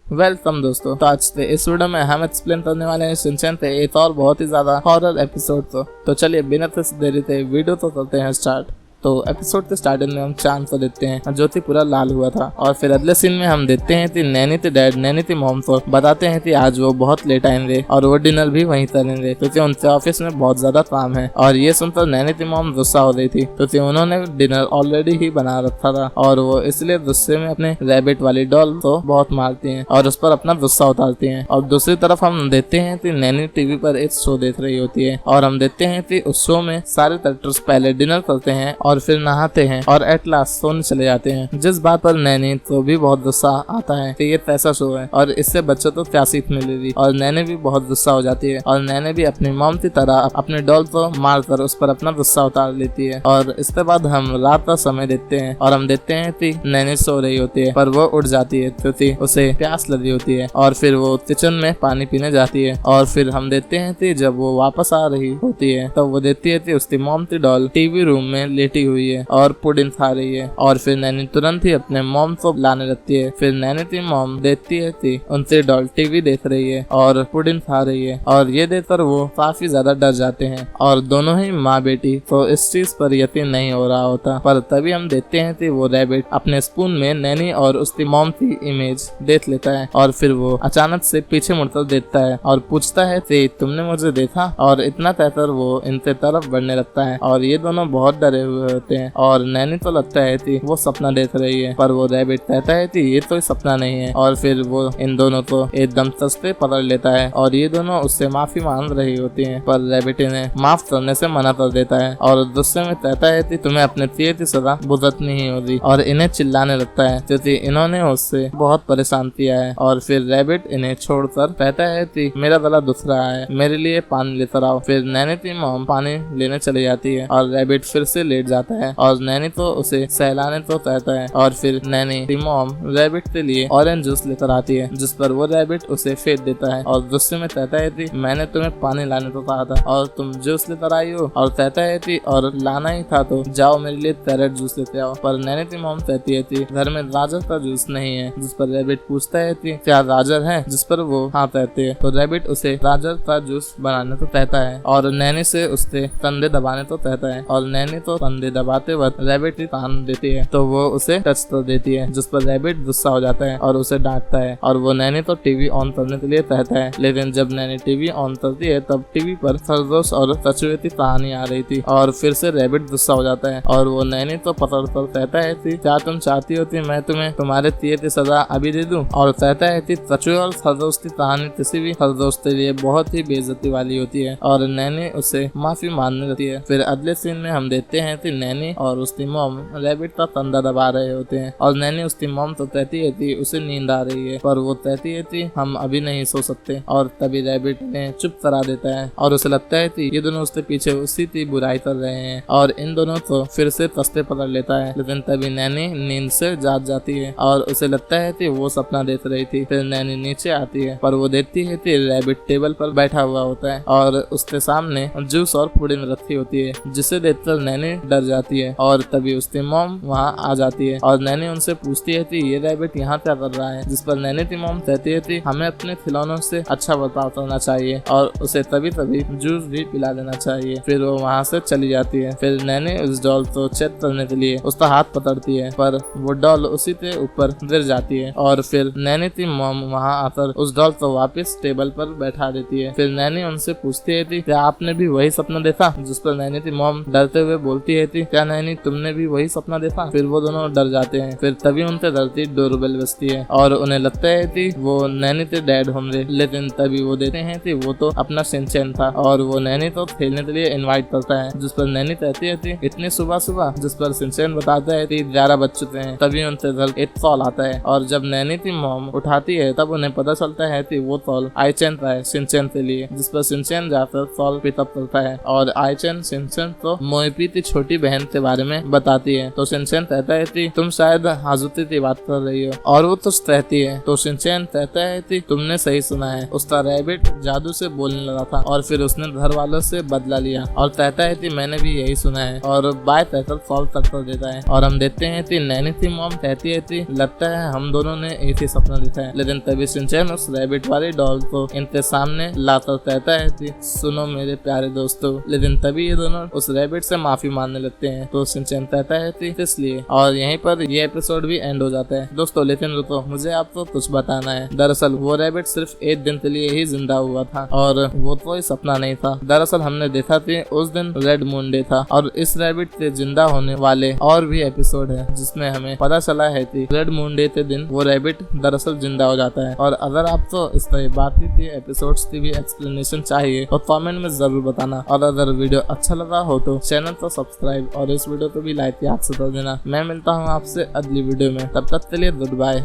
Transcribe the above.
Welcome दोस्तों। तो आज से इस वीडियो में हम एक्सप्लेन करने वाले हैं शिनचैन पे एक और बहुत ही ज्यादा हॉरर एपिसोड। तो चलिए बिना किसी देरी से वीडियो तो करते हैं स्टार्ट। तो एपिसोड के स्टार्टिंग में हम चांद को देखते हैं जो कि पूरा लाल हुआ था, और फिर अगले सीन में हम देखते हैं कि नैनी के डैड नैनी की मॉम को बताते हैं कि आज वो बहुत लेट आएंगे और वो डिनर भी वहीं करेंगे क्योंकि उनके ऑफिस में बहुत ज्यादा काम है। और ये सुनकर नैनी की मॉम गुस्सा हो रही थी क्योंकि उन्होंने डिनर ऑलरेडी ही बना रखा था और वो इसलिए गुस्से में अपने रैबिट वाली डॉल को बहुत मारती है और उस पर अपना गुस्सा उतारती है। और दूसरी तरफ हम देखते हैं कि नैनी टीवी पर एक शो देख रही होती है और हम देखते हैं कि उस शो में सारे कैरेक्टर्स पहले डिनर करते हैं और फिर नहाते हैं और एट लास्ट सोने चले जाते हैं, जिस बात पर नैनी को भी बहुत गुस्सा आता है कि ये कैसा शो है और इससे बच्चों को क्या सीख मिलेगी। और नैनी भी बहुत गुस्सा हो जाती है और नैनी भी अपनी मॉम की तरह अपने डॉल को मारकर उस पर अपना गुस्सा उतार लेती है। और इसके बाद हम रात का समय देखते हैं और हम देखते हैं कि नैनी सो रही होती है पर वो उठ जाती है क्योंकि उसे प्यास लगी होती है और फिर वो किचन में पानी पीने जाती है। और फिर हम देखते हैं कि जब वो वापस आ रही होती है तो वो देखती है कि उसकी मॉम की डॉल टीवी रूम में लेटी हुई है और पुडिंग खा रही है। और फिर नैनी तुरंत ही अपने मॉम को बुलाने लगती है। फिर नैनी की मॉम देखती है कि उनसे डॉल टीवी देख रही है और पुडिंग खा रही है और ये देखकर वो काफी ज्यादा डर जाते हैं और दोनों ही माँ बेटी को इस चीज पर यकीन नहीं हो रहा होता। पर तभी हम देखते हैं कि वो रैबिट अपने स्पून में नैनी और उसकी मॉम की इमेज देख लेता है और फिर वो अचानक से पीछे मुड़कर देखता है और पूछता है कि तुमने मुझे देखा। और इतना कहकर वो इनके तरफ बढ़ने लगता है और ये दोनों बहुत डरे हुए होते हैं और नैनी तो लगता है कि वो सपना देख रही है, पर वो रैबिट कहता है कि ये तो सपना नहीं है। और फिर वो इन दोनों को एकदम सस्ते पकड़ लेता है और ये दोनों उससे माफी मांग रही होती हैं, पर रैबिट इन्हें माफ करने से मना कर देता है और गुस्से में कहता है कि तुम्हें अपने किए की सजा भुगतनी ही होगी और इन्हें चिल्लाने लगता है क्योंकि इन्होंने उससे बहुत परेशान किया है। और फिर रैबिट इन्हें छोड़कर कहता है कि मेरा गला दुख रहा है, मेरे लिए पानी लेकर आओ। फिर नैनी की मॉम पानी लेने चली जाती है और रैबिट फिर से लेट जाता है और नैनी तो उसे सहलाने तो कहता है। और फिर नैनी की मॉम रैबिट के लिए ऑरेंज जूस लेकर आती है जिस पर वो रैबिट उसे फेंक देता है और गुस्से में कहता है कि मैंने तुम्हें पानी लाने को कहा था और तुम जूस लेकर आई हो। और कहता है कि और लाना ही था तो जाओ मेरे लिए कैरेट जूस लेते आओ। पर नैनी की मॉम कहती है कि घर में गाजर का जूस नहीं है, जिस पर रैबिट पूछता है कि क्या गाजर है, जिस पर वो हाँ कहते हैं। तो रैबिट उसे गाजर का जूस बनाने को कहता है और नैनी से उसके कंधे दबाने को कहता है और नैनी तो कंधे दबाते वक्त रैबिट की कान देती है तो वो उसे टच कर देती है, जिस पर रैबिट गुस्सा हो जाता है और उसे डांटता है और वो नैनी तो टीवी ऑन करने के लिए कहता है। लेकिन जब नैनी टीवी ऑन करती है तब टीवी पर खरगोश और कछुए की कहानी आ रही थी और फिर से रैबिट गुस्सा हो जाता है और वो नैनी तो पकड़ कर कहता है कि क्या तुम चाहती हो कि मैं तुम्हें तुम्हारे किए की सजा अभी दे दूं। और कहता है कि कछुए और खरगोश की कहानी किसी भी खरगोश के लिए बहुत ही बेइज्जती वाली होती है और नैनी उसे माफी मांगने लगती है। फिर अगले सीन में हम देखते हैं कि नैनी और उसकी मॉम रैबिट का कंधा दबा रहे होते हैं और नैनी उसकी मॉम तो कहती है कि उसे नींद आ रही है, पर वो कहती है कि हम अभी नहीं सो सकते। और तभी रैबिट ने चुप करा देता है और उसे लगता है कि ये दोनों उसके पीछे उसी की बुराई कर रहे हैं और इन दोनों को फिर से कस्ते पकड़ लेता है। लेकिन तभी नैनी नींद से जाग जाती है और उसे लगता है कि वो सपना देख रही थी। फिर नैनी नीचे आती है पर वो देखती है कि रैबिट टेबल पर बैठा हुआ होता है और उसके सामने जूस और पुडिंग रखी होती है, जिसे देखकर नैनी डर जाती है। और तभी उसकी मॉम वहाँ आ जाती है और नैनी उनसे पूछती है कि ये रैबिट यहाँ क्या कर रहा है, जिस पर नैनी की मॉम कहती है कि हमें अपने खिलौनों से अच्छा बर्ताव करना चाहिए और उसे तभी तभी जूस भी पिला देना चाहिए। फिर वो वहाँ से चली जाती है। फिर नैनी उस डॉल को चेक करने के लिए उसका हाथ पकड़ती है पर वो डॉल उसी के ऊपर गिर जाती है और फिर नैनी की मॉम वहाँ आकर उस डॉल को वापस टेबल पर बैठा देती है। फिर नैनी उनसे पूछती है कि क्या आपने भी वही सपना देखा, जिस पर नैनी की मॉम डरते हुए बोलती है कि क्या नैनी तुमने भी वही सपना देखा। फिर वो दोनों डर जाते हैं। फिर तभी उनसे डरती डोरबेल बजती है और उन्हें लगता है कि वो नैनी के डैड होंगे। लेकिन तभी वो देखते हैं कि वो तो अपना शिनचैन था और वो नैनी को खेलने के लिए इनवाइट करता है, जिस पर नैनी कहती है कि इतनी सुबह सुबह, जिस पर शिनचैन बताता है कि 11 बज चुके हैं। तभी उनसे घर एक कॉल आता है और जब नैनी की मॉम उठाती है तब उन्हें पता चलता है कि वो कॉल आईचैन का है शिनचैन के लिए, जिस पर शिनचैन जाकर कॉल पिकअप करता है और आईचैन शिनचैन को मोएपी की छोटी बहन के बारे में बताती है। तो शिनचैन कहता है कि तुम शायद हाजुती की बात कर रही हो, और वो तो कहती है। तो शिनचैन कहता है कि तुमने सही सुना है, उसका रैबिट जादू से बोलने लगा था और फिर उसने घर वालों से बदला लिया। और कहता है कि मैंने भी यही सुना है, और बाय कहकर सॉल्व कर देता है। और हम देखते हैं कि नैनी की मॉम कहती है कि लगता है हम दोनों ने एक ही सपना देखा है। लेकिन तभी शिनचैन उस रैबिट वाली डॉल को इनके सामने लाकर कहता है कि सुनो मेरे प्यारे दोस्तों। लेकिन तभी ये दोनों उस रैबिट से माफी मांगने लगते हैं। तो शिनचैन कहता है कि इसलिए, और यहीं पर ये एपिसोड भी एंड हो जाता है दोस्तों। लेकिन रुको, मुझे आपको कुछ बताना है। दरअसल वो रैबिट सिर्फ एक दिन के लिए ही जिंदा हुआ था, और वो कोई सपना नहीं था। दरअसल हमने देखा कि उस दिन रेड मून डे था, और इस रैबिट के जिंदा होने वाले और भी एपिसोड है जिसमें हमें पता चला है कि रेड मून डे के दिन वो रैबिट दरअसल जिंदा हो जाता है। और अगर आपको इस तरह बाकी के एपिसोड्स की भी एक्सप्लेनेशन चाहिए तो कमेंट में जरूर बताना। और अगर वीडियो अच्छा लगा हो तो चैनल को सब्सक्राइब और इस वीडियो को भी लाइक याद से कर देना। मैं मिलता हूँ आपसे अगली वीडियो में, तब तक के लिए गुड बाय।